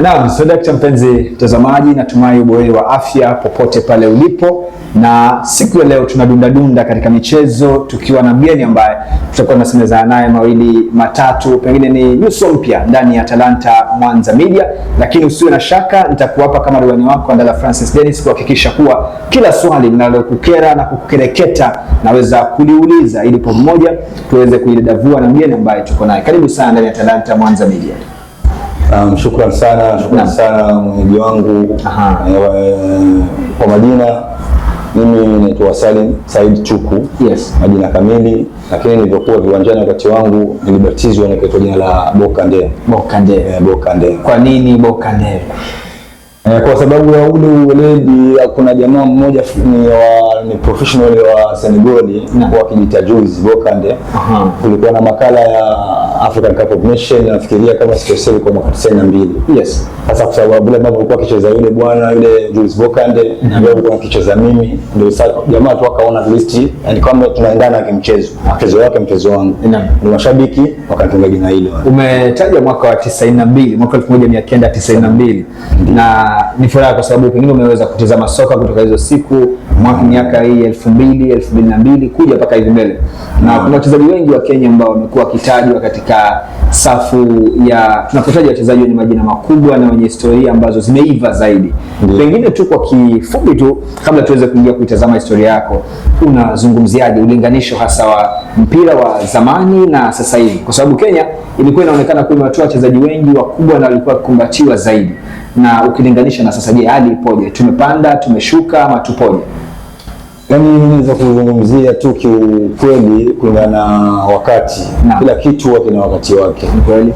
Naam, so daktari mpenzi mtazamaji, natumai uboheri wa afya popote pale ulipo, na siku ya leo tunadunda katika michezo tukiwa na mgeni ambaye tutakuwa tunasemezana naye mawili matatu, pengine ni nyuso mpya ndani ya Talanta Mwanza Media, lakini usiwe na shaka nitakuwa hapa kama diwani wako Andala Francis Dennis kuhakikisha kuwa kila swali linalokukera na kukereketa naweza kuliuliza ili kwa mmoja tuweze kuidadavua na mgeni ambaye tuko naye. Karibu sana ndani ya Talanta Mwanza Media. Shukrani sana mwenyeji wangu. Kwa majina mimi naitwa Salim Said Chuku. Yes. Majina kamili, lakini nilipokuwa viwanjani wakati wangu nilibatizwa nikaitwa jina la Bokande. Bokande. Kwa nini Bokande? Kwa sababu ya ule uweledi. Kuna jamaa mmoja ni professional wa Senegal wakijita Jules Bokande. Kulikuwa na makala ya African Cup of Nations, nafikiria kama sikosei kwa mwaka 92. Yes. Sasa kwa sababu vile ambavyo alikuwa akicheza yule bwana yule Jules Bokande na vile alikuwa akicheza mimi, ndio sasa jamaa tu wakaona list, yani kama tunaendana kimchezo. Mchezo wake mchezo wangu. Ni mashabiki wakatunga jina hilo. Umetaja mwaka wa 92, mwaka 1992. Na ni furaha kwa sababu pengine umeweza kutazama soka kutoka hizo siku, miaka hii 2000, 2002 kuja mpaka hivi mbele. Na kuna wachezaji wengi wa Kenya ambao wamekuwa wakitajwa katika safu ya, tunapotaja wachezaji wenye majina makubwa na wenye historia ambazo zimeiva zaidi. Pengine tu kwa kifupi tu kabla tuweze kuingia kuitazama historia yako, unazungumziaje ulinganisho hasa wa mpira wa zamani na sasa hivi? Kwa sababu Kenya ilikuwa inaonekana kuwa imetoa wachezaji wengi wakubwa na walikuwa kukumbatiwa zaidi. Na ukilinganisha na sasa, je, hali ipoje? Tumepanda, tumeshuka ama tupoje? Yani naweza kuzungumzia tu kiukweli kulingana na wakati. Kila kitu kina wakati wake.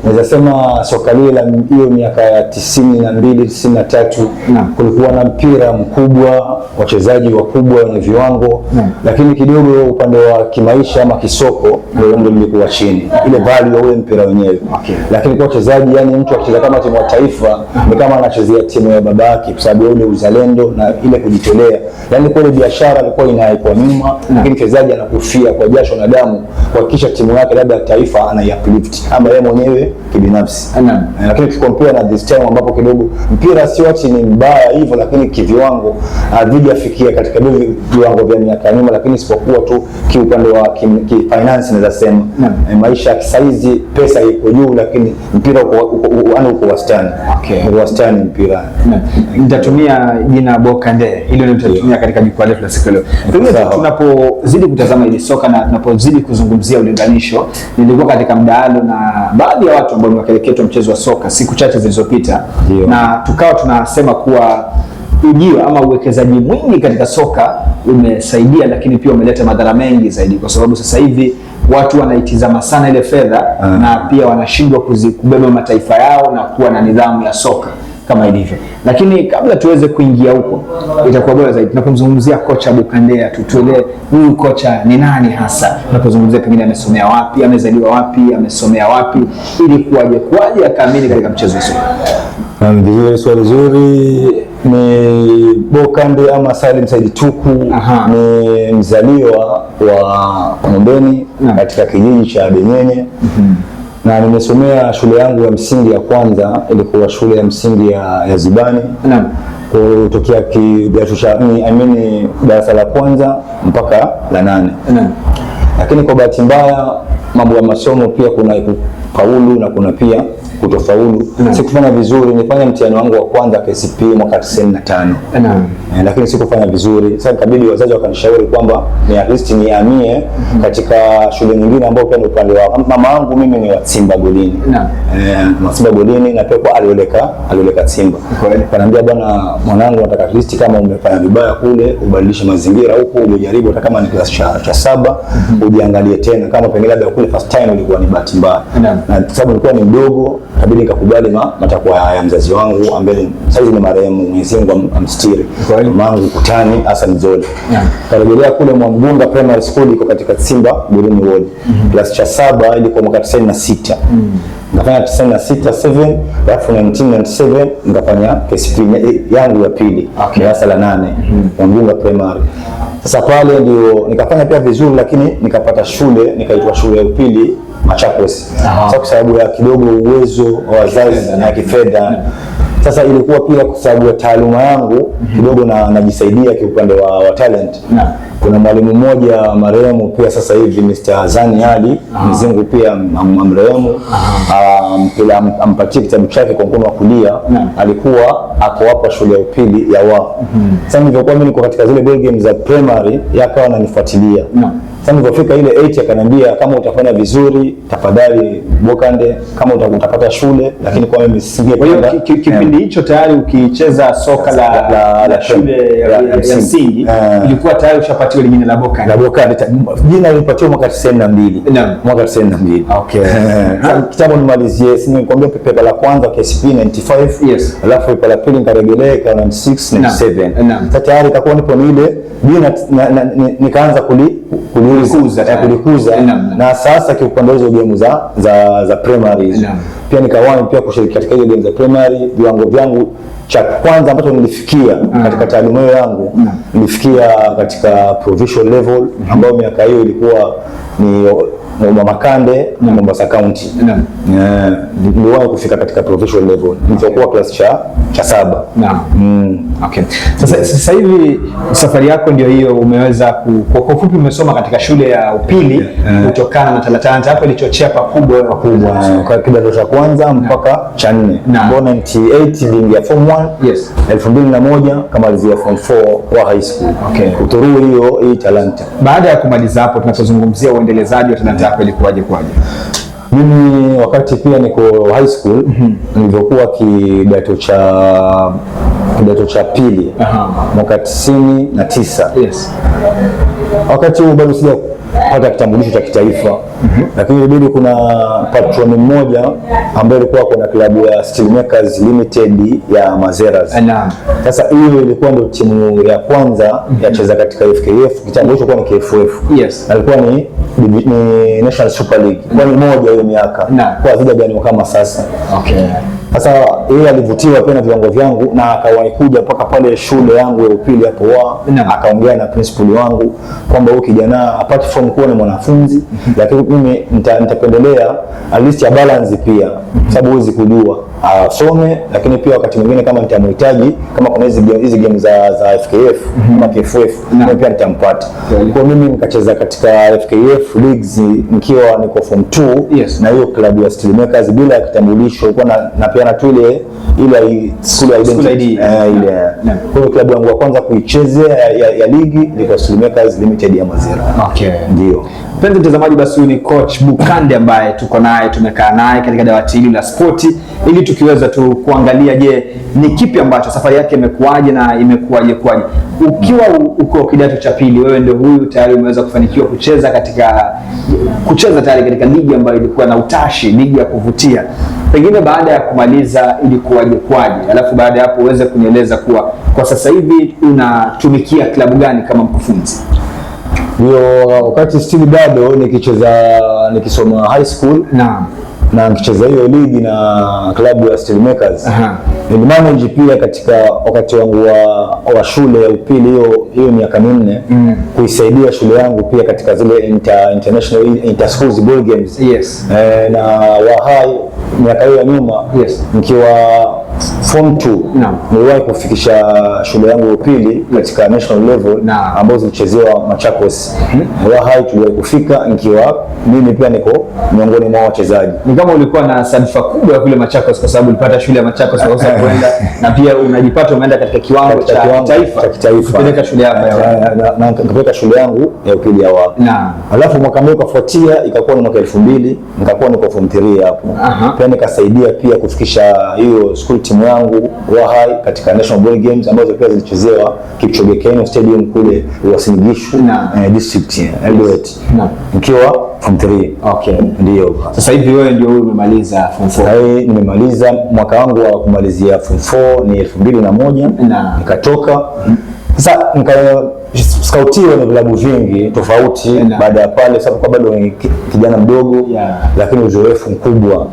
Naweza sema soka lile hiyo miaka ya 92, 93 kulikuwa na mpira mkubwa, wachezaji wakubwa wenye viwango, lakini kidogo upande wa kimaisha ama kisoko ndio mlikuwa chini. Ile value ya ule mpira wenyewe. Lakini kwa wachezaji, yani mtu akicheza kama timu ya taifa ni kama anachezea timu ya babake kwa sababu ule uzalendo na ile kujitolea. Yani kwa ile biashara ilikuwa inaikuwa nyuma, lakini mchezaji anakufia kwa jasho na damu kuhakikisha timu yake labda taifa anaiuplift ama yeye mwenyewe kibinafsi. Lakini ukicompare na this time ambapo kidogo mpira sio ati ni mbaya hivyo, lakini kiviwango havijafikia katika viwango vya miaka nyuma, lakini isipokuwa tu kiupande wa finance naweza sema maisha ya kisaizi pesa iko juu, lakini mpira uko wastani. Wastani mpira. Nitatumia jina Bokande ili nitatumia katika jukwaa letu la siku leo. Tunapozidi kutazama ile soka na tunapozidi kuzungumzia ulinganisho, nilikuwa katika mdahalo na baadhi ya watu ambao wamekeleketwa mchezo wa soka siku chache zilizopita, na tukawa tunasema kuwa ujio ama uwekezaji mwingi katika soka umesaidia, lakini pia umeleta madhara mengi zaidi, kwa sababu sasa hivi watu wanaitizama sana ile fedha na pia wanashindwa kubeba mataifa yao na kuwa na nidhamu ya soka kama ilivyo. Lakini kabla tuweze kuingia huko, itakuwa bora zaidi tunapomzungumzia kocha Bokande, tutuelewe huyu kocha ni nani hasa. Tunapozungumzia pengine amesomea wapi, amezaliwa wapi, amesomea wapi, ili kuwaje akaamini katika mchezo wa soka. Ndio swali zuri. Ni Bokande ama Salim Said Chuku. Ni mzaliwa wa Ngombeni katika kijiji cha Benyenye. Na nimesomea shule yangu ya msingi ya kwanza, ilikuwa shule ya msingi ya Zibani. Kutokea darasa la kwanza mpaka la 8. Lakini kwa bahati mbaya mambo ya masomo pia kuna kufaulu na kuna pia kutofaulu. Sikufanya vizuri, nilifanya mtihani wangu wa kwanza KCPE mwaka 95. Lakini sikufanya vizuri. Sasa ikabidi wazazi wakanishauri kwamba ni at least nihamie katika shule nyingine ambayo pia ni upande wa mama yangu. Mimi ni wa Simba Golini. Simba Golini na pia kwa alioleka Simba. Kaniambia, bwana mwanangu, nataka at least kama umefanya vibaya kule ubadilishe mazingira huko, ujaribu hata kama ni class cha 7 ujiangalie tena kama pengine labda kule first time ulikuwa ni bahati mbaya. Na sababu nilikuwa ni mdogo, kabidi nikakubali matakwa ya mzazi wangu ambaye sasa ni marehemu, Mwenyezi Mungu amstiri. Mamangu Kutani Hassan Zoli. Karejelea kule Mwambunga Primary School iko katika Simba Golini Ward. Class cha 7 ilikuwa mwaka 96. Nikafanya 96 7, alafu 1997 nikafanya KCPE yangu ya pili, darasa la 8 Mwambunga Primary. Sasa pale ndio nikafanya pia vizuri, lakini nikapata shule, nikaitwa shule ya upili Machakos. Kwa sababu ya kidogo uwezo wa wazazi na kifedha Sasa ilikuwa pia kwa sababu ya taaluma yangu kidogo na najisaidia kiupande wa talent. Kuna mwalimu mmoja marehemu pia sasa hivi Mr. Zani Ali Mzingu pia marehemu, ampatie kitabu chake kwa mkono wa kulia, alikuwa ako hapa shule ya upili ya wao. Sasa nilivyokuwa mimi niko katika zile ball games za primary, yakawa ananifuatilia. Sasa nilipofika ile 8 akaniambia kama utafanya vizuri tafadhali Bokande, kama utapata shule, lakini kwa mimi singe. Kwa hiyo kipindi hicho tayari ukicheza soka la shule ya msingi ilikuwa tayari ushapatiwa jina la Bokande. La Bokande jina lilipatiwa mwaka 92. Mwaka 92. Okay. Kitabu nimalizie, nimekwambia pepa la kwanza KCP 95. Yes. Alafu pepa la pili nikarejelea 96 97. Sasa tayari itakuwa nipo ni ile jina nikaanza kulikuza na sasa kiupande hizo game za primary pia nikawahi pia kushiriki katika hizo game za primary. Viwango vyangu cha kwanza ambacho nilifikia katika taaluma yangu nilifikia katika provincial level, ambayo miaka hiyo ilikuwa ni Makande na Mombasa County. Niliwahi kufika katika provincial level nilipokuwa class cha 7. Okay. Sasa hivi safari yako ndio hiyo, umeweza kwa ufupi umesoma katika shule ya upili kutokana na talanta hapo ilichochea pakubwa kwa kidato cha kwanza mpaka cha 4. Mbona 98 niliingia form 1. 2001 kamalizia form 4 wa high school. Okay. Kutoruo hii talanta. Baada ya kumaliza hapo, tunapozungumzia uendelezaji wa talanta yako ilikuwaje? Mimi wakati pia niko high school nilivyokuwa kidato cha pili mwaka 99. Wakati huo bado sijapata kitambulisho cha kitaifa, lakini ilibidi kuna patron mmoja ambaye alikuwa kuna klabu ya Steelmakers Limited ya Mazeras. Sasa hiyo ilikuwa ndio timu ya kwanza ya cheza katika FKF. Kitambulisho kwa ni KFF. Alikuwa ni National Super League. Kwa ni moja hiyo miaka. Kwa zida gani kama sasa. Okay. Sasa yeye alivutiwa pia na viwango vyangu na akawahi kuja mpaka pale shule yangu ya upili hapo akaongea na principal wangu kwamba huyu kijana apart from kuwa ni mwanafunzi lakini mimi nitapendelea at least ya balance pia, sababu huwezi kujua asome, lakini pia wakati mwingine kama nitamhitaji kama kuna hizi game za FKF kama KFF pia nitampata. Kwa mimi nikacheza katika FKF leagues nikiwa niko form 2 na hiyo klabu ya Steelmakers bila kitambulisho, kwa na pia na tu ile school identity ile. Kwa hiyo klabu yangu ya kwanza kuichezea ya ligi ilikuwa Steelmakers Limited ya Mazera. Okay. Ndio. Mpenzi mtazamaji, basi huyu ni coach Bukande ambaye tuko naye, tumekaa naye katika dawati hili la spoti ili tukiweza tu kuangalia je, ni kipi ambacho safari yake imekuaje na imekuaje. Ukiwa uko kidato cha pili, wewe ndio huyu tayari umeweza kufanikiwa kucheza tayari katika ligi ambayo ilikuwa na utashi, ligi ya kuvutia. Pengine baada ya kumaliza ilikuwaje? Alafu baada ya hapo uweze kunieleza kwa sasa hivi unatumikia klabu gani kama mkufunzi? Ndio, wakati still bado nikisoma high school na nikicheza hiyo ligi na klabu ya Steelmakers. Nilimanage pia katika wakati wangu wa shule ya upili hiyo miaka 4 kuisaidia shule yangu pia katika zile international inter-schools ball games. Na wa high miaka hiyo ya nyuma nikiwa form 2 niliwahi kufikisha shule yangu ya upili katika national level ambazo zilichezewa Machakos. Wa high tuliwahi kufika nikiwa mimi pia niko miongoni mwa wachezaji. Ni kama ulikuwa na sadfa kubwa kule Machakos kwa sababu ulipata shule ya Machakos unaweza kwenda na pia unajipata umeenda katika kiwango cha kitaifa kupeleka shule yako na nikapeleka shule yangu ya upili ya wao. Alafu mwaka mmoja ukafuatia ikakuwa ni mwaka 2000 nikakuwa niko form 3 hapo. Pia nikasaidia pia kufikisha hiyo school team yangu wa high katika national ball games ambazo pia zilichezewa Kipchoge Keino Stadium kule Uasin Gishu district Eldoret. Nikiwa form 3. Okay. Ndio. Sasa hivi wewe ndio umemaliza form 4. Nimemaliza mwaka wangu wa kumalizia form 4 ni 2001 nikatoka. Sasa scoutiwa na vilabu vingi tofauti baada ya pale, sababu kwa bado ni kijana mdogo lakini uzoefu mkubwa.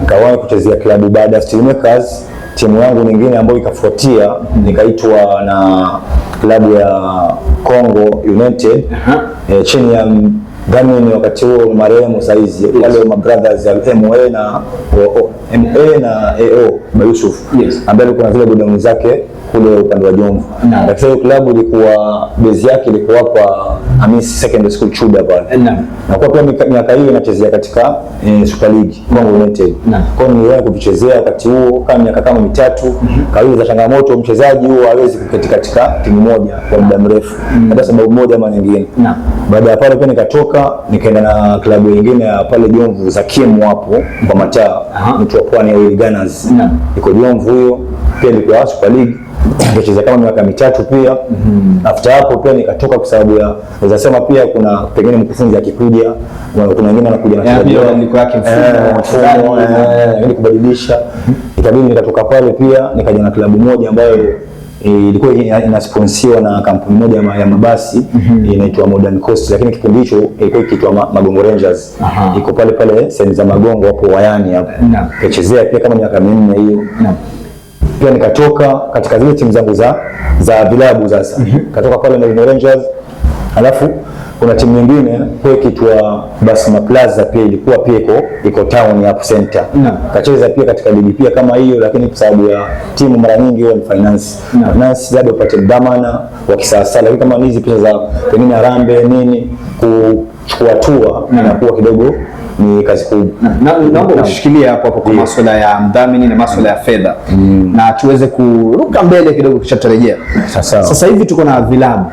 Nikawahi kuchezea klabu baada ya Steelmakers, timu yangu nyingine ambayo ikafuatia nikaitwa na klabu ya Congo United chini ya Dhamini wakati huo marehemu saizi wale ma brothers ya MA na AO Yusuf ambaye alikuwa na zile godown zake kule upande wa Jomvu. Lakini klabu ilikuwa base yake ilikuwa hapa Hamisi Secondary School Chuda pale. Na kwa pia miaka hiyo inachezea katika Super League Congo United. Kwa hiyo niliwahi kuchezea wakati huo kama miaka kama 3. Kawaida za changamoto mchezaji huo hawezi kuketi katika timu moja kwa muda mrefu. Hata sababu moja ama nyingine. Baada ya pale pia nikatoka nikaenda na klabu nyingine ya pale Jomvu za Kimu hapo kwa Mataa. Mtu wa Pwani ya Gunners. Iko Jomvu hiyo pia ilikuwa Super League. Nikacheza kama miaka 3 pia. After hapo pia nikatoka kwa sababu ya naweza sema pia kuna pengine mkufunzi akikuja, kuna wengine wanakuja na tabia yake mfumo ili kubadilisha. Ikabidi nikatoka pale pia nikaja na klabu moja ambayo ilikuwa inasponsiwa na kampuni moja ya mabasi inaitwa Modern Coast, lakini kipindi hicho ilikuwa ikiitwa Magongo Rangers. Iko pale pale sehemu za Magongo hapo Wayani hapo. Nikachezea pia kama miaka 4 hiyo. Pia nikatoka katika zile timu zangu za vilabu sasa. Katoka pale na Rangers. Alafu kuna timu nyingine kwa kiitwa Basma Plaza pia ilikuwa pia iko town hapo center. Kacheza pia katika ligi pia kama hiyo, lakini kwa sababu ya timu mara nyingi hiyo ni finance. Finance labda upate dhamana wa kisasa, lakini kama hizi pesa za pengine Harambee nini kuchukua hatua inakuwa kidogo ni kazi kubwa. Naomba ushikilie hapo kwa masuala ya mdhamini na masuala ya fedha na tuweze kuruka mbele kidogo kisha tutarejea. Sasa hivi tuko na vilabu,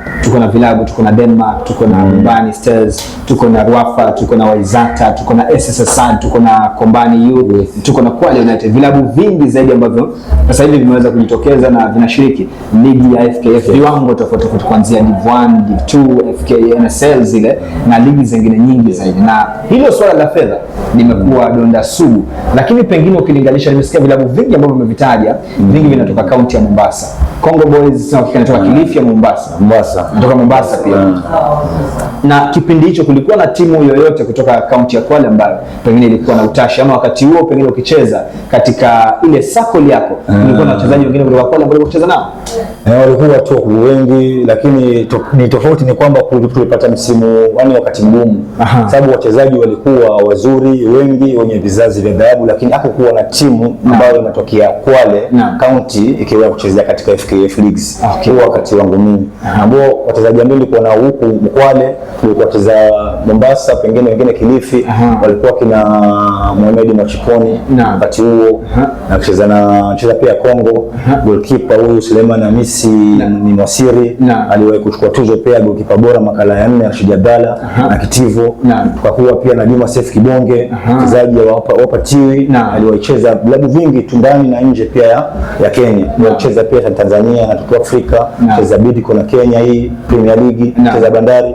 tuko na Denmark, tuko na Mbani Stars, tuko na Rwafa, tuko na Waizata, tuko na SSSR, tuko na Kombani Youth, tuko na Kwale United. Vilabu vingi zaidi ambavyo sasa hivi vimeweza kujitokeza na vinashiriki ligi ya FKF viwango tofauti kuanzia Div 1, Div 2, FK NSL zile na ligi zingine nyingi zaidi. Na hilo swala la fedha limekuwa donda sugu, lakini pengine ukilinganisha, nimesikia vilabu vingi ambavyo vimevitaja vingi vinatoka kaunti ya Mombasa. Congo Boys sio kinatoka Kilifi ya Mombasa kutoka Mombasa pia. Na kipindi hicho kulikuwa na timu yoyote kutoka kaunti ya Kwale ambayo pengine ilikuwa na utashi, ama wakati huo pengine ukicheza katika ile circle yako kulikuwa na wachezaji wengine kutoka Kwale ambao walicheza nao? Walikuwa tu wengi, lakini ni tofauti ni kwamba tulipata msimu wani wakati mgumu, sababu wachezaji walikuwa wazuri wengi wenye vizazi vya dhahabu, lakini hakukuwa na timu ambayo inatokea Kwale county ikiwa kuchezea katika FKF leagues. Kwa wakati wangu mimi ambao wachezaji ambao nilikuwa na huku Kwale walikuwa wacheza Mombasa, pengine wengine Kilifi, walikuwa kina Mohamed Machiponi wakati huo na kucheza pia Kongo. Goalkeeper huyu Suleiman Hamisi ni Mwasiri, aliwahi kuchukua tuzo pia goalkeeper bora makala ya 4 ya Shijadala na Kitivo. Tukakuwa pia na Juma Seif Kibonge, mchezaji wa Wapa Tiwi, aliwacheza vilabu vingi tu ndani na nje pia ya Kenya. Alicheza pia Tanzania na tuko Afrika, cheza Bidco na Kenya hii Premier League, cheza Bandari.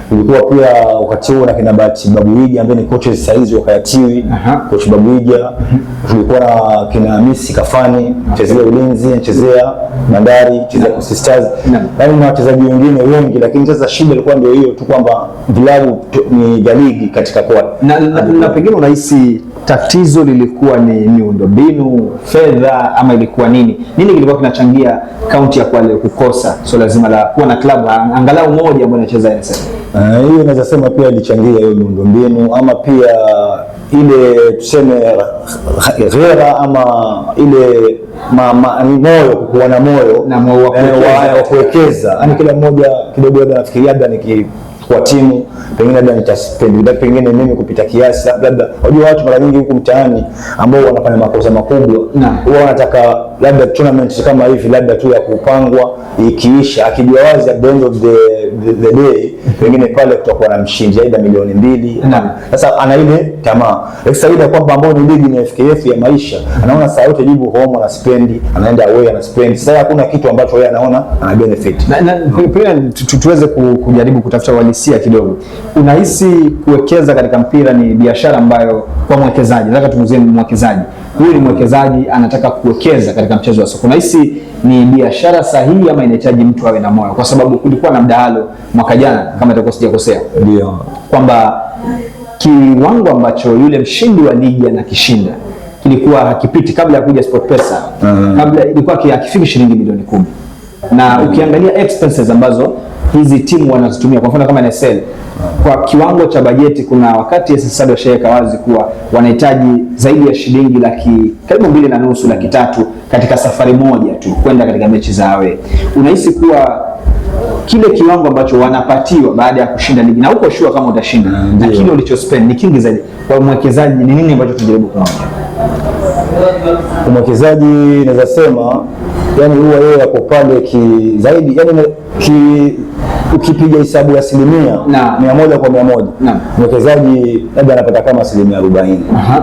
Tulikuwa pia wakati huo na kina Babuija ambaye ni coaches saizi wa Kayatiwi, coach Babuija. Tulikuwa na kina Hamisi Kafani, chezea ulinzi, chezea Bandari, chezea Sisters. Yaani na wachezaji wengine wengi, lakini sasa shida ilikuwa ndio hiyo tu kwamba vilabu ni vya ligi katika Kwale. Na pengine unahisi tatizo lilikuwa ni miundombinu, fedha, ama ilikuwa nini? Nini kilikuwa kinachangia kaunti ya Kwale kukosa lazima la kuwa na klabu angalau moja ambayo inacheza NSL? Hiyo naweza sema pia ilichangia hiyo miundombinu, ama pia ile tuseme ghera ama ile moyo, kuwa na moyo wa kuwekeza. Yaani kila mmoja kidogo labda nafikiria labda kwa timu pengine labda nitaspendi pengine mimi kupita kiasi, labda unajua watu mara nyingi huko mtaani ambao wanafanya makosa makubwa huwa wanataka labda tournament kama hivi labda tu ya kupangwa ikiisha, akijua wazi at the end of the day pengine pale kutakuwa na mshindi aidha milioni 2. Sasa ana ile tamaa extra kwamba ambao ni ligi ni FKF ya maisha, anaona saa yote jibu home na spendi, anaenda away ana spendi. Sasa hakuna kitu ambacho yeye anaona ana benefit. Na pia tuweze kujaribu kutafuta uhalisia kidogo. Unahisi kuwekeza katika mpira ni biashara ambayo kwa mwekezaji, nataka tumuzie mwekezaji, huyu ni mwekezaji anataka kuwekeza katika mchezo wa soka, unahisi ni biashara sahihi ama inahitaji mtu awe na moyo? Kwa sababu kulikuwa na mdahalo mwaka jana kama itakuwa sijakosea, ndio kwamba kiwango ambacho yule mshindi wa ligi anakishinda kilikuwa hakipiti kabla ya kuja SportPesa, kabla ilikuwa hakifiki shilingi milioni 10. Na ukiangalia expenses ambazo hizi timu wanazotumia, kwa mfano kama NSL kwa kiwango cha bajeti, kuna wakati SSD washaweka wazi kuwa wanahitaji zaidi ya shilingi karibu 2.5 laki 3 katika safari moja tu kwenda katika mechi za away. Unahisi kuwa kile kiwango ambacho wanapatiwa baada ya kushinda ligi, na uko sure kama utashinda, na kile ulichospend ni kingi zaidi, kwa mwekezaji ni nini ambacho tunajaribu kuona? Mwekezaji naweza sema yani huwa yeye yako pale zaidi, yani ukipiga hesabu ya 100% kwa 100, mwekezaji labda anapata kama 40%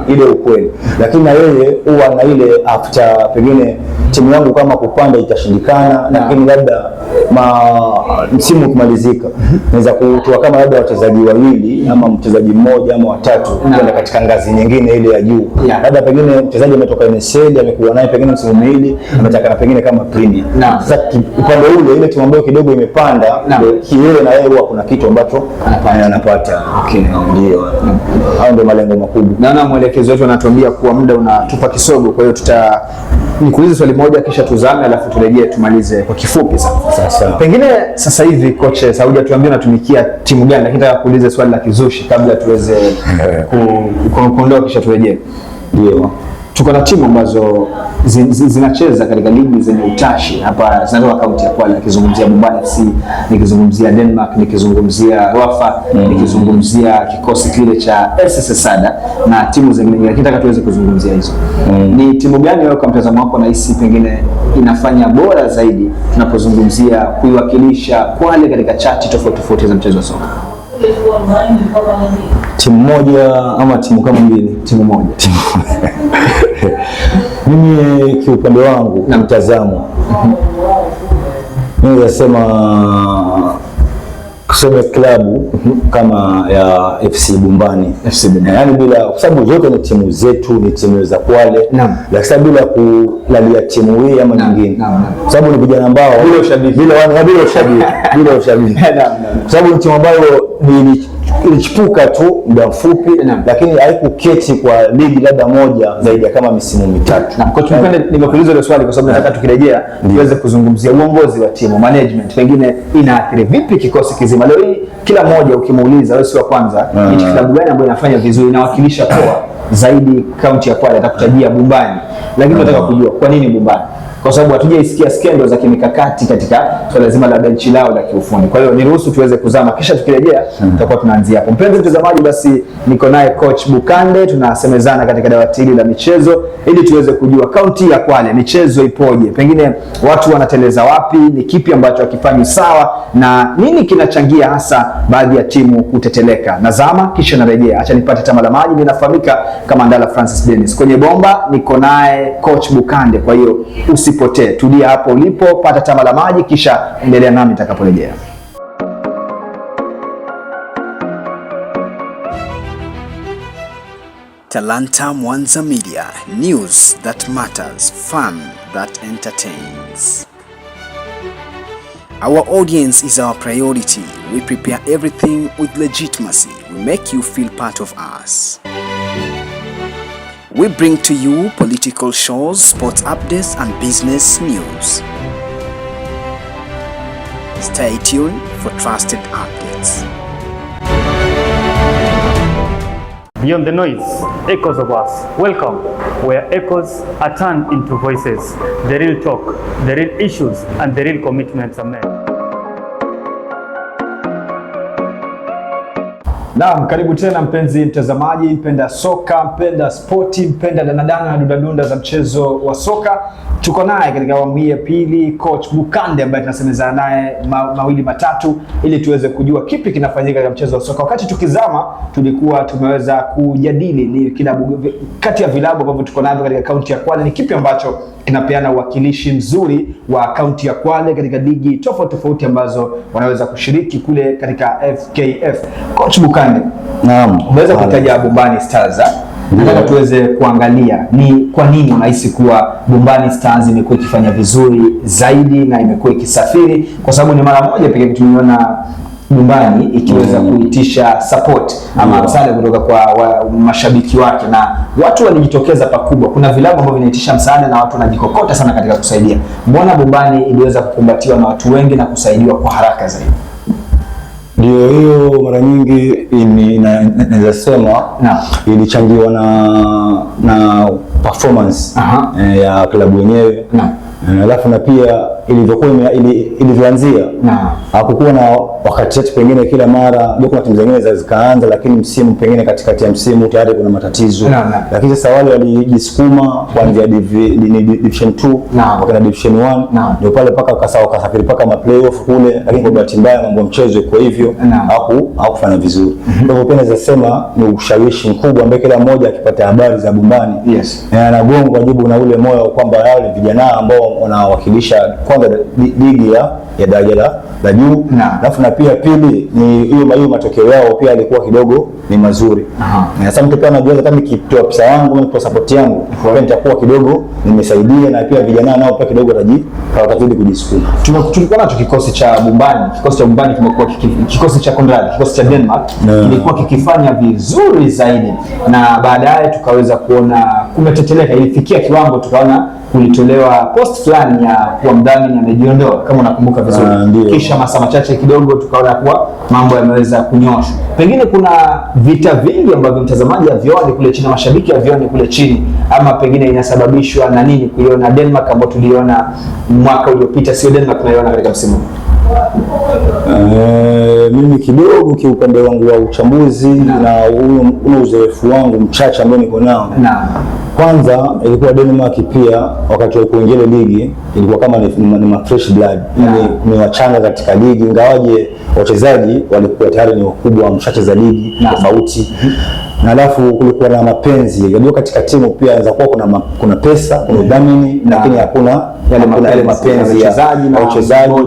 ile ukweli, lakini na yeye huwa na ile after pengine timu yangu kama kupanda itashindikana, lakini labda msimu ukimalizika naweza kutoa kama labda wachezaji wawili ama mchezaji mmoja ama watatu kwenda katika ngazi nyingine ile ya juu, labda pengine mchezaji ametoka NSL amekuwa naye pengine msimu miwili ametaka na pengine kama Premier. Sasa upande ule ile timu ambayo kidogo imepanda kiwewe, na yeye huwa kuna kitu ambacho anapata. Ndio hao ndio malengo makubwa. Na mwelekezi wetu anatuambia kuwa muda unatupa kisogo, kwa hiyo nikuulize swali moja kisha tuzame, alafu turejee tumalize kwa kifupi sana. Sasa pengine sasa hivi coach Saudi atuambie unatumikia timu gani, lakini nataka kuuliza swali la kizushi kabla tuweze kuondoka kisha turejee. Ndio tuko na timu ambazo zinacheza katika ligi zenye utashi hapa zinatoka kaunti ya Kwale, nikizungumzia Bumbani FC, nikizungumzia Denmark, nikizungumzia Wafa, nikizungumzia kikosi kile cha SS Sada na timu zingine, lakini nataka tuweze kuzungumzia hizo. Ni timu gani wewe kwa mtazamo wako nahisi pengine inafanya bora zaidi tunapozungumzia kuiwakilisha Kwale katika chati tofauti za mchezo wa soka? Timu moja ama timu kama mbili? Timu moja. Mimi kiupande wangu na mtazamo, mimi nasema kusema klabu kama ya FC Bumbani, yani bila, kwa sababu zote ni timu zetu, ni timu za Kwale, lakini bila kulalia timu hii ama nyingine, kwa sababu ni vijana ambao bila ushabiki, bila ushabiki, kwa sababu ni timu ambayo ilichipuka tu muda mfupi, lakini haikuketi kwa ligi labda moja zaidi ya kama misimu mitatu. Kwa tupende nimekuuliza ile swali kwa sababu nataka tukirejea tuweze kuzungumzia uongozi wa timu, management pengine inaathiri vipi kikosi kizima. Leo hii kila mmoja ukimuuliza wewe si wa kwanza, ni klabu gani ambayo inafanya vizuri inawakilisha poa zaidi kaunti ya Kwale, atakutajia Bumbani, lakini nataka kujua kwa nini Bumbani? Kwa sababu hatujaisikia skendo za kimikakati katika swala zima la benchi lao la kiufundi. Kwa hiyo niruhusu tuweze kuzama kisha tukirejea tutakuwa tunaanzia hapo. Mpenzi mtazamaji, basi niko naye coach Bukande, tunasemezana katika dawati hili la michezo ili tuweze kujua kaunti ya Kwale michezo ipoje, pengine watu wanateleza wapi, ni kipi ambacho hakifanyi sawa na nini kinachangia hasa baadhi ya timu kuteteleka. Nazama kisha narejea, acha nipate tama la maji. Ninafahamika kama Ndala Francis Dennis, kwenye bomba niko naye coach Bukande. Kwa hiyo usipotee, tulia hapo ulipo, pata tama la maji kisha endelea nami nitakaporejea. Talanta Mwanza Media, news that matters, fun that entertains. Our audience is our priority. We prepare everything with legitimacy. We make you feel part of us. We bring to you political shows, sports updates and business news. Stay tuned for trusted updates. Beyond the noise, echoes of us. Welcome, where echoes are turned into voices. The real talk, the real issues, and the real commitments are made. Naam, karibu tena mpenzi mtazamaji, mpenda soka, mpenda spoti, mpenda danadana na dundadunda za mchezo wa soka. Tuko naye katika awamu hii ya pili coach Bukande ambaye tunasemezana naye mawili matatu ili tuweze kujua kipi kinafanyika katika mchezo wa soka. Wakati tukizama tulikuwa tumeweza kujadili ni kati ya vilabu ambavyo tuko navyo katika kaunti ya Kwale ni kipi ambacho kinapeana uwakilishi mzuri wa kaunti ya Kwale katika ligi tofauti ambazo wanaweza kushiriki kule katika FKF. Coach Bukande, naam, unaweza kutaja Bumbani Stars? Nataka tuweze kuangalia ni kwa nini unahisi kuwa Bumbani Stars imekuwa ikifanya vizuri zaidi na imekuwa ikisafiri, kwa sababu ni mara moja pekee tumeona Bumbani ikiweza kuitisha support ama msaada kutoka kwa mashabiki wake na watu walijitokeza pakubwa. Kuna vilabu ambavyo vinaitisha msaada na watu wanajikokota sana katika kusaidia. Mbona Bumbani iliweza kukumbatiwa na watu wengi na kusaidiwa kwa haraka zaidi? Ndio hiyo mara nyingi naweza sema ilichangiwa na performance ya klabu yenyewe. Alafu na pia ilivyoanzia hakukuwa na wakati wetu, pengine kila mara kuna timu zingine zikaanza, lakini msimu pengine katikati ya msimu tayari kuna matatizo. Lakini sasa wale walijisukuma kuanzia division 2 wakaenda division 1 ndio pale paka wakasafiri paka ma playoff kule, lakini kwa bahati mbaya mambo ya mchezo kwa hivyo hakufanya vizuri. Kwa hivyo pia naweza sema ni ushawishi mkubwa ambaye kila mmoja akipata habari za Bombani anagongwa jibu na ule moyo kwamba wao ni vijana ambao wanawakilisha kwanza ligi ya daraja la juu, alafu na pia pili ni hiyo matokeo yao pia yalikuwa kidogo ni mazuri. Sasa mtu pia anajua kama nikitoa pesa yangu na support yangu kwa nitakuwa kidogo nimesaidia, na pia vijana nao pia kidogo watazidi kujisukuma. Tulikuwa nacho kikosi cha Bombani kimekuwa kikosi cha Konrad, kikosi cha Denmark kilikuwa kikifanya vizuri zaidi, na baadaye tukaweza kuona kumeteteleka, ilifikia kiwango tukaona kulitolewa post fulani ya kuwa mdhamini amejiondoa, kama unakumbuka vizuri. Kisha masaa machache kidogo tukaona kuwa mambo yameweza kunyoshwa. Pengine kuna vita vingi ambavyo mtazamaji avione kule chini, mashabiki avione kule chini, ama pengine inasababishwa na nini kuiona Denmark ambayo tuliona mwaka uliopita sio Denmark tunaiona katika msimu huu? Mimi kidogo kiupande wangu wa uchambuzi na uzoefu wangu mchache ambao niko nao. Kwanza ilikuwa Denmark pia wakati wa kuingia ligi ilikuwa kama ni fresh blood, yani ni wachanga katika ligi, ingawaje wachezaji walikuwa tayari ni wakubwa wameshacheza ligi tofauti. Na alafu kulikuwa na mapenzi ndio katika timu pia, inaweza kuwa kuna pesa, kuna udhamini, lakini hakuna yale mapenzi ya wachezaji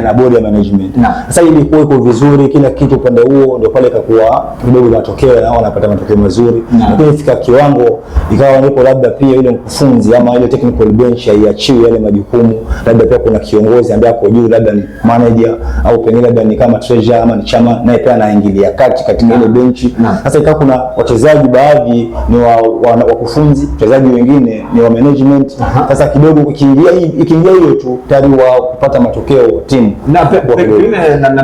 na bodi ya management. Sasa ilikuwa iko vizuri kila kitu upande huo, ndio pale ikakuwa kidogo matokeo na wanapata matokeo mazuri. Lakini fika kiwango ikawa ndipo labda pia ile mkufunzi ama ile technical bench haiachiwi yale majukumu, labda pia kuna kiongozi ambaye ako juu, labda ni manager au pengine labda ni kama treasurer ama ni chama, naye pia anaingilia kati katika ile benchi. Sasa ikawa kuna wachezaji baadhi ni wakufunzi, wachezaji wengine ni wa management. Sasa kidogo ikiingia hiyo tu tayari wa kupata matokeo timu. Na pengine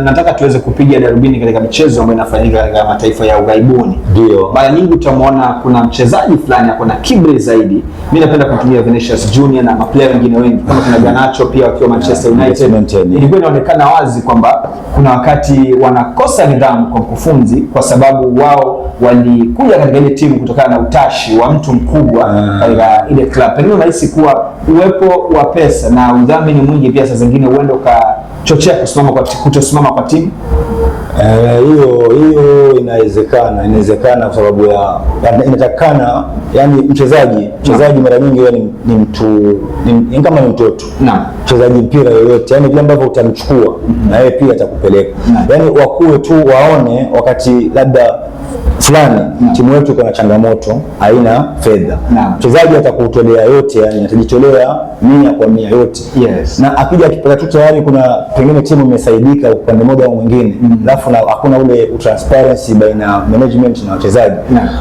nataka tuweze kupiga darubini katika michezo ambayo inafanyika katika mataifa ya ughaibuni. Ndio mara nyingi utamwona kuna mchezaji fulani ako na kiburi zaidi. Mimi napenda kutumia Vinicius Junior na maplayer wengine wengi kama kuna Garnacho pia wakiwa Manchester United. Ilikuwa inaonekana wazi kwamba kuna wakati wanakosa nidhamu kwa mkufunzi kwa sababu wao walikuja katika ile timu kutokana na utashi wa mtu mkubwa katika ile club. Pengine unahisi kuwa uwepo wa pesa na udhamini mwingi pia saa zingine uende ukachochea kutosimama kwa timu? Hiyo inawezekana kwa sababu inatakana, yani mchezaji mara nyingi ni mtu kama ni mtoto. Mchezaji mpira yoyote, yani vile ambavyo utamchukua na yeye pia atakupeleka. Yani wakuwe tu waone wakati labda fulani timu yetu iko na changamoto, haina fedha, mchezaji atakutolea yote, yani atajitolea 100% yote. Na akija akipata tu tayari kuna pengine timu imesaidika upande mmoja au mwingine, alafu hakuna ule transparency baina management na wachezaji,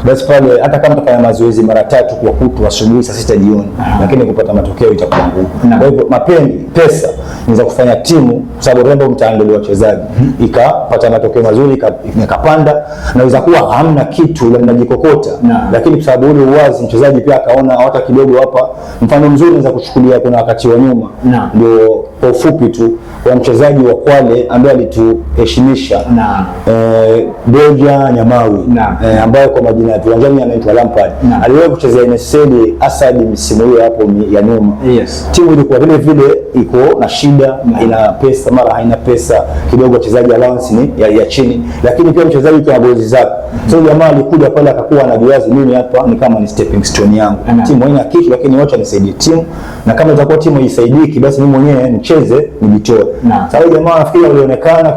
basi pale hata kama tutafanya mazoezi mara 3 kwa kutwa asubuhi saa 6 jioni, lakini kupata matokeo itakuwa ngumu. Kwa hivyo pesa inaweza kufanya timu, kwa sababu rembo mtaangalia wachezaji ikapata matokeo mazuri, ikapanda, naweza kuwa hamna kitu la mnajikokota, lakini kwa sababu ule uwazi mchezaji pia akaona hata kidogo hapa. Mfano mzuri naweza kuchukulia kuna wakati wa nyuma, ndio kwa ufupi tu, kwa mchezaji wa Kwale ambaye alituheshimisha Doja Nyamawi, ambaye kwa majina ya viwanjani anaitwa Lampard, aliwahi kuchezea NSL Asad msimu huo hapo ya nyuma. Timu ilikuwa vile iko na shida, ina pesa mara haina pesa kidogo, wachezaji allowance ni ya chini, lakini pia mchezaji kwa gozi zake. So jamaa alikuja pale akakuwa anajiwazi, mimi hapa ni kama ni stepping stone yangu. Timu haina kitu, lakini wacha nisaidie timu, na kama itakuwa timu haisaidiki basi mimi mwenyewe nicheze nijitoe. Sasa jamaa nafikiri alionekana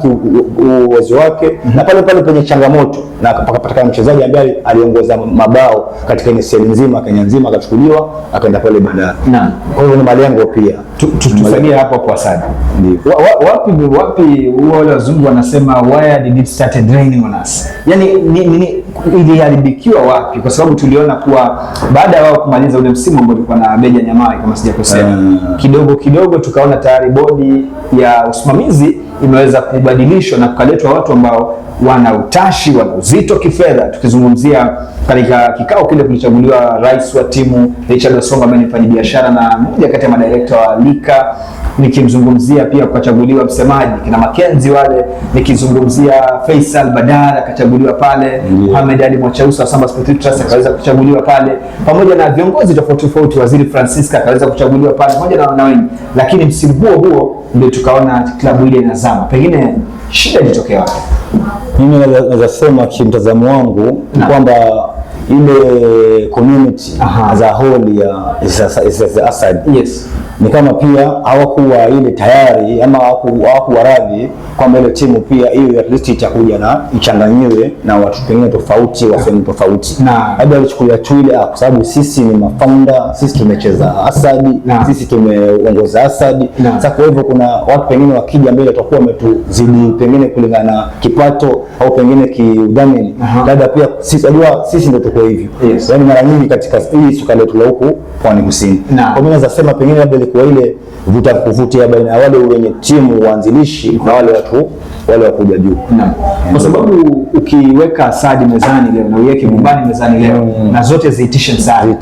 uwezo wake, na pale penye changamoto na akapatikana mchezaji ambaye aliongoza mabao katika NSL nzima, Kenya nzima, akachukuliwa akaenda pale Bandari. Kwa hiyo ni malengo pia. Tusaidie hapo kwa sana. Ndio. Wapi wale wazungu wanasema why did it start draining on us? Yaani iliharibikiwa wapi? Kwa sababu tuliona kuwa baada ya wao kumaliza ule msimu ambao ulikuwa na Beja Nyamai kama sijakosea, kidogo tukaona tayari bodi ya usimamizi imeweza kubadilishwa na kukaletwa watu ambao wana utashi, wana uzito kifedha. Tukizungumzia katika kikao kile kulichaguliwa rais wa timu Richard Osongo ambaye ni mfanyabiashara na mmoja kati ya madirekta wa Lika, nikimzungumzia pia kuchaguliwa msemaji kina Makenzi wale, nikizungumzia Faisal Badara akachaguliwa pale, Mohamed Ali Mwachausa wa Samba Sports Trust akaweza kuchaguliwa pale, pamoja na viongozi tofauti tofauti, Waziri Francisca akaweza kuchaguliwa pale pamoja na wengi. Lakini msimu huo ndio tukaona klabu ile inazama. Pengine shida ilitokea wapi? Mimi naweza sema kimtazamo wangu kwamba ile community as a whole ya Asad, yes, ni kama pia hawakuwa ile tayari ama hawakuwa radhi kwamba ile timu pia hiyo at least itakuja na ichanganyiwe na watu pengine tofauti wa sehemu tofauti. Labda alichukulia tu ile kwa sababu sisi ni mafounder, sisi tumecheza Asad, sisi tumeongoza Asad. Sasa kwa hivyo kuna watu pengine wakija mbele watakuwa wametuzidi pengine kulingana na kipato au pengine kiudhamini. Labda pia sisi unajua sisi ndio tuko hivyo. Yes. Yaani mara nyingi katika hii soka letu la huku Pwani Kusini. Kwa mimi naweza sema pengine labda ilikuwa ile vuta kuvutia baina ya wale wenye timu waanzilishi na wale watu wale wakuja juu. Kwa sababu ukiweka Asad mezani leo na uweke Mbubani mezani leo na zote ziitishe msaada,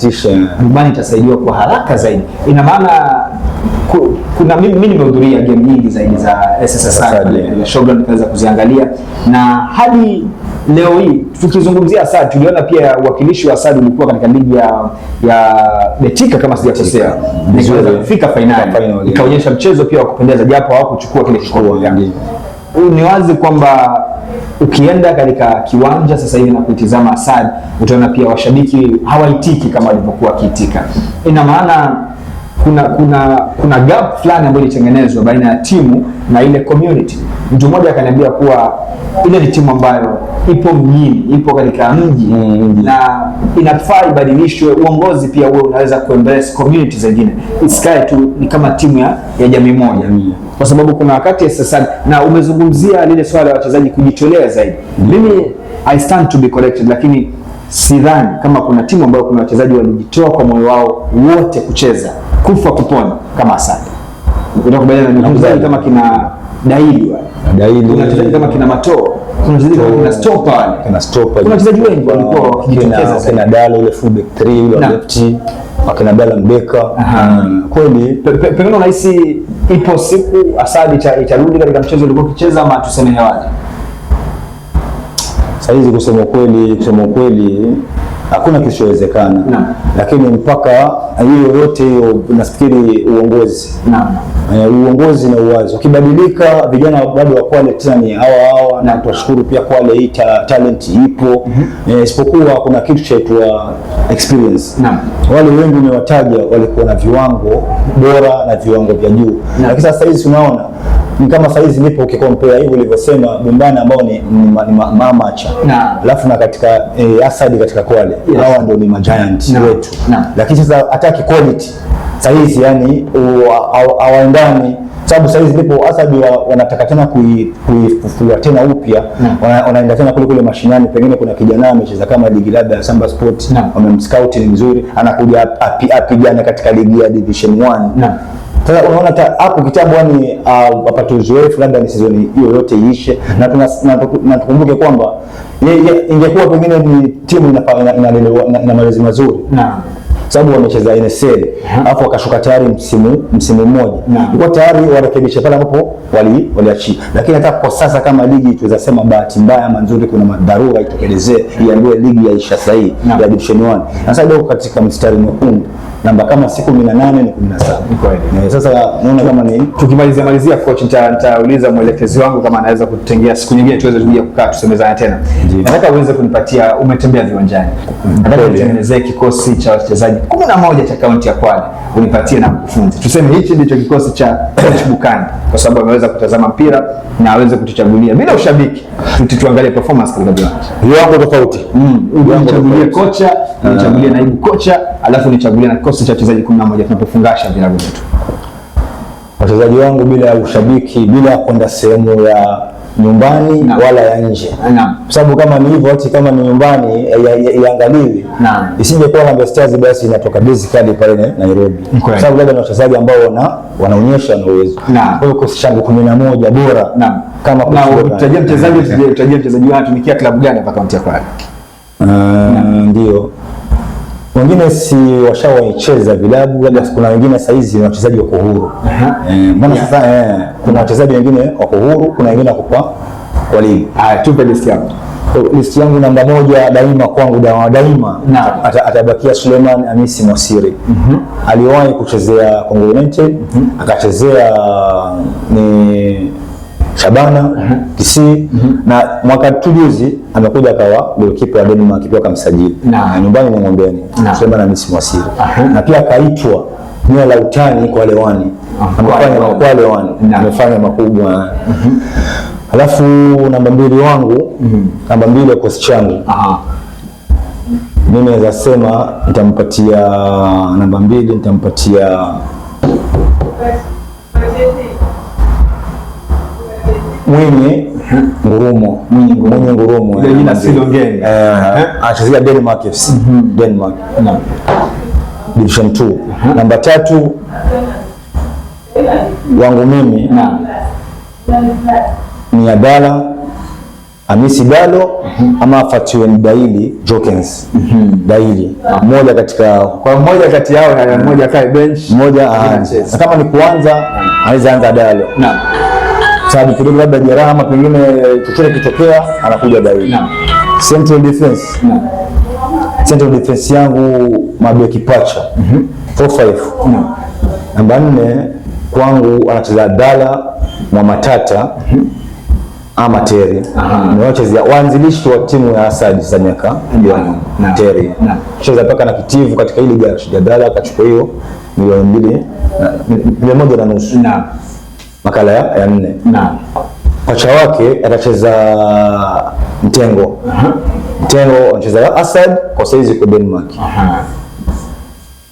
Mbubani itasaidiwa kwa haraka zaidi. Ina maana kuna mimi nimehudhuria game nyingi zaidi za SSR ya Shogun nikaweza kuziangalia, na hadi leo hii tukizungumzia Asad tuliona pia uwakilishi wa Asad ulikuwa katika ligi ya Betika kama sijakosea, nikaweza kufika finali, ikaonyesha mchezo pia wa kupendeza japo hawakuchukua kile kikombe. Ni wazi kwamba ukienda katika kiwanja sasa hivi na kutizama Asad utaona pia washabiki hawaitiki kama walivyokuwa wakiitika. Ina maana kuna gap fulani ambayo ilitengenezwa baina ya timu na ile community. Mtu mmoja akaniambia kuwa ile ni timu ambayo ipo mjini, ipo katika mji na inafaa ibadilishwe. Uongozi pia wewe unaweza kuembrace community zingine, isikae tu ni kama timu ya jamii moja. Kwa sababu kuna wakati sasa, na umezungumzia lile swala la wachezaji kujitolea zaidi. Mimi I stand to be corrected, lakini sidhani kama kuna timu ambayo kuna wachezaji walijitoa kwa moyo wao wote kucheza kufa kupona kama Asad. Unakubaliana na mchezaji kama kina Daili kuna wachezaji kama kina Mato, kuna wachezaji kama kina Stopper, kuna wachezaji wengi walikuwa wakijitokeza sana. Dalo ile fullback 3 ile left, akina Dala Mbeka. Kweli pengine unahisi ipo siku Asad itarudi katika mchezo ulikuwa kicheza ama tuseme hewani? Saizi kusema kweli hakuna kisichowezekana, lakini mpaka hiyo yote hiyo nafikiri uongozi uongozi na uwazi ukibadilika, vijana bado wa Kwale tena ni hawa na tunashukuru pia Kwale hii talent ipo. Isipokuwa kuna kitu chaitwa experience. Wale wengi nimewataja walikuwa na viwango bora na viwango vya juu, lakini sasa hizi tunaona ni kama saizi nipo ukikompea hivyo ulivyosema Bumbani ambao ni mamacha, alafu na katika Asad katika Kwale hawa ndio ni magiant wetu, lakini sasa ataki quality saizi yani hawaendani, sababu saizi ndipo Asad wanataka tena kuifufua tena upya, wanaenda tena kule mashinani. Pengine kuna kijana amecheza kama ligi labda ya Samba Sport, wamemscout ni mzuri, anakuja apigane katika ligi ya Division 1. Sasa unaona hapo kitambo yani wapate uzoefu labda ni season hiyo yote iishe, na tukumbuke kwamba ingekuwa pengine ni timu ina malezi mazuri, sababu wamecheza NSL alafu wakashuka tayari msimu mmoja, ilikuwa tayari warekebishe pale ambapo waliachia. Lakini hata kwa sasa kama ligi tuweza sema bahati mbaya ama nzuri, kuna madharura itokelezee iambiwe ligi yaisha sahihi ya Division 1, na sasa ndio katika mstari mwekundu namba kama siku 18 ni 17. Sasa naona kama ni tukimalizia coach, nitauliza mwelekezi wangu kama anaweza kutengea siku nyingine tuweze kuja kukaa tusemezane tena. Nataka uweze kunipatia, umetembea viwanjani, nataka utengenezee kikosi cha wachezaji 11 cha kaunti ya Kwale, unipatie na mkufunzi. Tuseme hichi ndicho kikosi cha coach Bukani, kwa sababu ameweza kutazama mpira na aweze kutuchagulia bila ushabiki, tuangalie performance katika viwanja viwango tofauti. Nichagulie kocha, nichagulie naibu kocha, alafu nichagulie na kikosi cha wachezaji 11 tunapofungasha vilabu vyetu. Wachezaji wangu bila ya ushabiki, bila kwenda sehemu nyumbani wala ya nje. Kwa sababu kama ni hivyo, hata kama ni nyumbani iangaliwe, isije kwa Harambee Stars basi inatoka basically pale Nairobi. Kwa sababu labda ni wachezaji ambao wanaonyesha na uwezo. Kwa hiyo kikosi changu 11 bora. Kama utajia mchezaji wanatumikia klabu gani hapa kaunti ya Kwale? Ndio. Wengine si washawaicheza vilabu, labda kuna wengine sasa hizi ni wachezaji wako huru. Mbona sasa kuna wachezaji wengine wako huru, kuna wengine wako kwa ligi. Tupe list yako. List yangu namba 1 daima kwangu daima atabakia Suleiman Hamisi Mwasiri. Aliwahi kuchezea Congo United, akachezea ni Shabana, Kisii, na mwaka juzi amekuja akawa goalkeeper wa Denmark pia akamsajili. Nyumbani ni Ng'ombeni, Suleiman Hamisi Mwasiri. Na pia akaitwa nia la utani kwa Lewani. Amefanya makubwa. Alafu namba 2 wangu, namba 2 ya kikosi changu. Mimi naweza sema nitampatia namba 2, nitampatia Mwinyi Ngurumo. Ile jina silo ngeni. Anachezea Denmark FC. Denmark. Division 2. Namba 3 wangu mimi ni Adala Hamisi Dalo ama Fatuen Daili Jokens. Daili. Mmoja kati yao na mmoja kae bench. Mmoja aanze. Kama ni kuanza anaweza anza Dalo. Sababu kidogo labda jeraha ama pengine chochote kitokea anakuja Daili. Central defense. Central defense yangu mabeki pacha. 4-5. Namba 4 kwangu anacheza Dala Mwamatata ama Terry. Ni wachezea waanzilishi wa timu ya Asad za miaka Terry. Cheza paka na kitivu katika ile gari Dala akachukua hiyo milioni 1.5. Makala ya 4. Kocha wake atacheza Mtengo. Mtengo anacheza Asad kwa saizi kwa Denmark.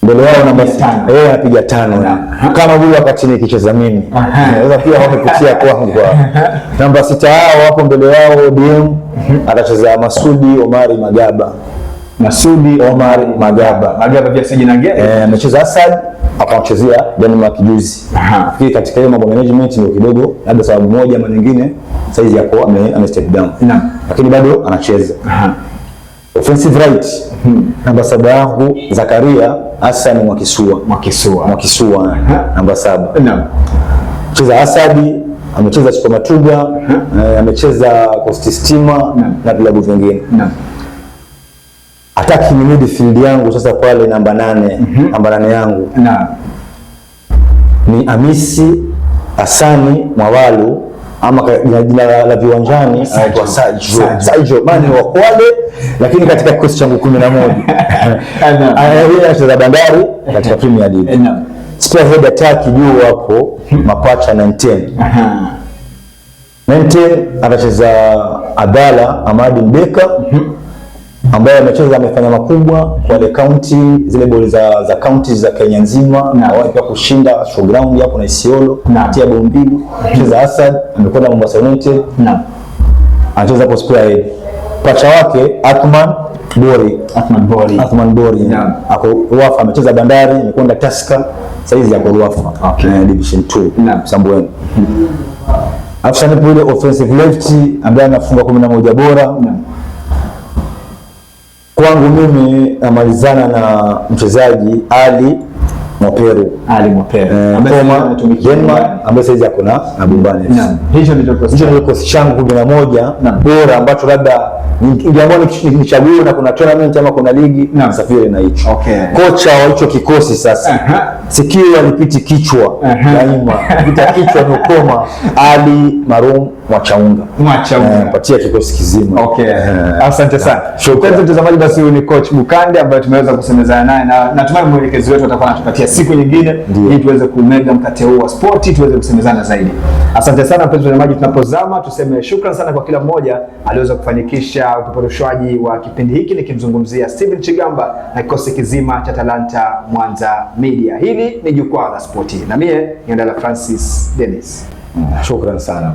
Mbele yao namba 5. Yeye anapiga 5. Kama vile wakati nikicheza mimi. Sasa pia wamepitia kwangu. Namba 6 hao hapo mbele yao DM atacheza Masudi Omari Magaba. Magaba pia si jina gani? Amecheza Asad akachezea Denmark juzi. Nafikiri katika hiyo mambo management ndio kidogo labda sababu moja ama nyingine saizi yako ame step down. Lakini bado anacheza. Offensive right. Namba 7 yangu Zakaria Hassan Mwakisua. Namba 7. Cheza Asadi, amecheza Chiko Matuga, amecheza Coast Stima na vilabu vingine. Attacking midfield yangu sasa pale namba 8. Namba 8 yangu ni Hamisi Hasani Mwawalu ama jina la viwanjani anaitwa Sajo. Mani wa Kwale lakini katika kikosi changu 11. Yeye anacheza Bandari katika Premier League. Spear head attack juu hapo mapacha 19. 19 anacheza Adala Ahmadi Mbeka ambaye amefanya makubwa kwa ile county, zile boli za counties za Kenya nzima na wao pia kushinda showground hapo na Isiolo tia bao 2. Anacheza Asad, amekwenda Mombasa United anacheza hapo Spearhead. Pacha wake Athman Bori ako Ruafa, amecheza Bandari, amekwenda Tusker, saizi yako Ruafa Division 2 Sambweni. Afisa ni pole offensive left ambaye anafunga 11 bora. Kwangu mimi namalizana na mchezaji Ali Moperu ambaye saizi yako na Bumbani. Hicho ndio kikosi changu 11 bora ambacho labda ningeamua nichague na kuna tournament ama kuna ligi na safiri na hicho. Kocha wa hicho kikosi sasa sikio alipiti kichwa daima. Vita kichwa ni ukoma Ali Marum Mwachaunga. Patia kikosi kizima. Asante sana. Shukrani mtazamaji, basi huyu ni coach Bukande ambaye tumeweza kusemezana naye na natumai mwelekezi wetu atakuwa anatupatia siku nyingine ili tuweze kumega mkate huu wa sport, tuweze kusemezana zaidi. Asante sana mpenzi mtazamaji, tunapozama tuseme shukrani sana kwa kila mmoja aliweza kufanikisha upeperushwaji wa kipindi hiki, nikimzungumzia Steven Chigamba na kikosi kizima cha Talanta Mwanza Media. Hili ni jukwaa la spoti na mie ni Ndala Francis Dennis. Shukrani sana.